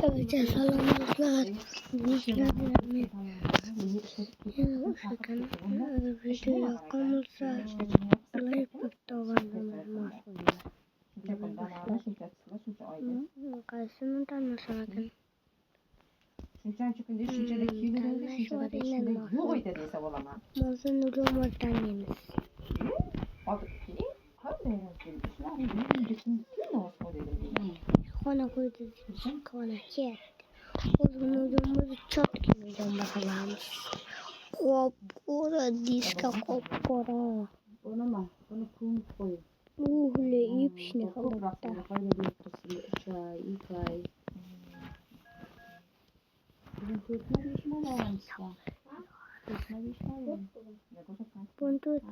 Önce salamızlar. Uşakan video yakamılsa like Kaysının tanışamadın. Shunchaki kunda shunchada kiyilganda shunchada shunda yo'q edi desa bo'laman. Mozun ulumdan yemiz. Hozirki qanday ishlar yurishim noz dedim. Xona qo'ydi. Xona ket. O'zini ulumni chotki milyon bakalamiz. Qop-qora diska qop-qora. Buni kum qo'yib. Uhle ipshni xalaqda. Buntut.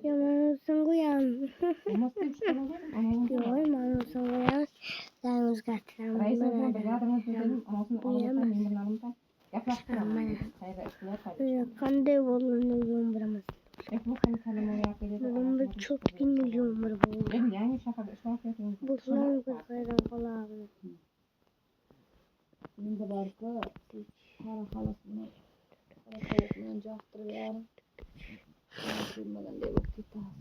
Yaman sungguyan. Yoy man sungguyan. Sen Qanday bo'lganligini bilamiz. Bunun çok milyon var bu. Bu son kızlardan falan. Şimdi barkı halasını halasını caktırıyor. Bilmeden de vakti tas.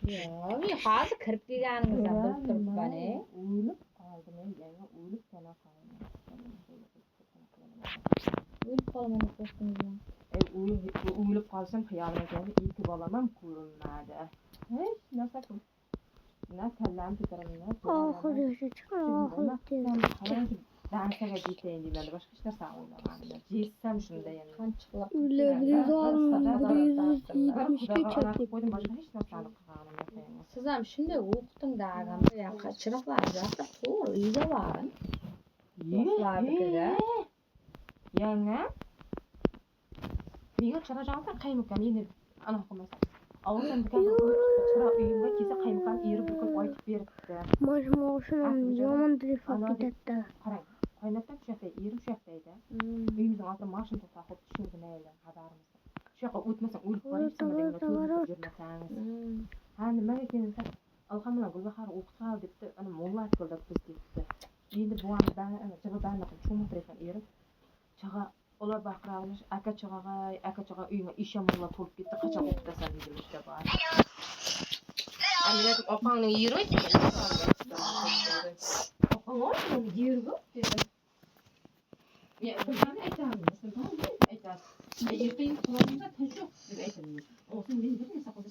Ya, bir hazır kırıp gelganingizdan bilib turibman. O'ylab qoldim, yana o'ylab kana qoldim. O'ylab qolaman deb qo'rdingizmi? O'ylab qolsam xayolimga keldi, ikki bolamam ko'rinmadi. Hech narsa na kallam fikrimni. Oxiri chiqdi. Dansaga jetayin deyman, boshqa hech narsa o'ylamadim. Jetsam shunda yana Qanchiqlar. qo'ydim, boshqa hech narsani qilganim yo'q. Siz ham shunday o'qitding daganda, ya chiroqlar yoqib, to'g'ri uyga boring. Yanga menga chiroqdan qaymukam endi ana qilmasa. Avvaldan chiroq uyimga kelsa qaymukam eri bir kun aytib beribdi. Moshum yomon telefon ketdi. Qarang, qaynatam shu yerda, erim shu yerda edi. Uyimizning oldida mashina to'xtatib tushirdi mayli xabarimiz. Shu yoqqa o'tmasang o'lib qolibsan degan yurmasangiz. Ha, nimaga kelsa alhamdulillah Gulbahor o'qitgan debdi, ana molla qo'lda biz debdi. Endi bu ham javobanni qilib cho'mtirgan erim. Chaqa ular baqiramiz, aka chaqa uyimga ishomonlar to'lib ketdi, qachon o'qitasan dedim işte bor. Amina opangning yeri ekan. Opang yurgu dedim. Ya, ben aytamiz, aytamiz. Ertaga qilamiz, tinch yo'q deb aytaman. O'zim men bir narsa qilib